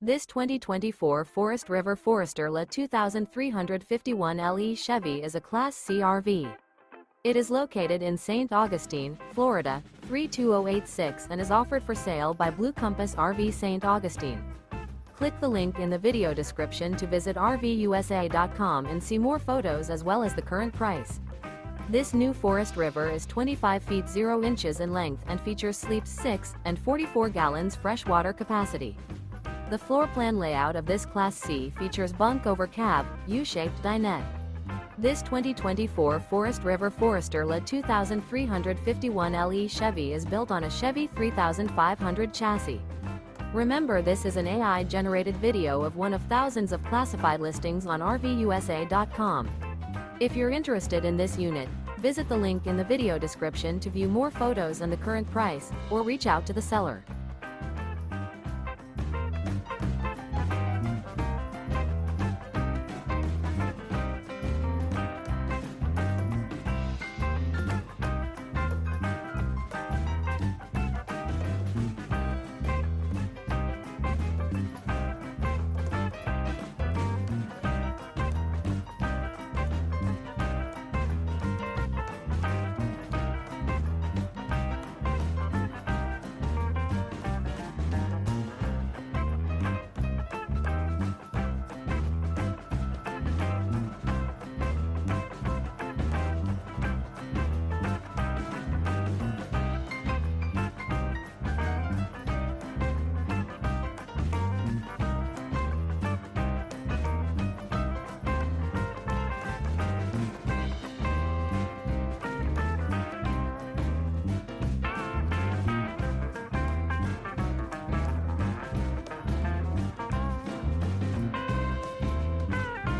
This 2024 Forest River Forester La 2351 LE Chevy is a Class C RV. It is located in St. Augustine, Florida, 32086 and is offered for sale by Blue Compass RV St. Augustine. Click the link in the video description to visit RVUSA.com and see more photos as well as the current price. This new Forest River is 25 feet 0 inches in length and features sleeps 6 and 44 gallons freshwater capacity. The floor plan layout of this Class C features bunk over cab, U-shaped dinette. This 2024 Forest River Forester La 2351 LE Chevy is built on a Chevy 3500 chassis. Remember, this is an AI-generated video of one of thousands of classified listings on RVUSA.com. If you're interested in this unit, visit the link in the video description to view more photos and the current price, or reach out to the seller.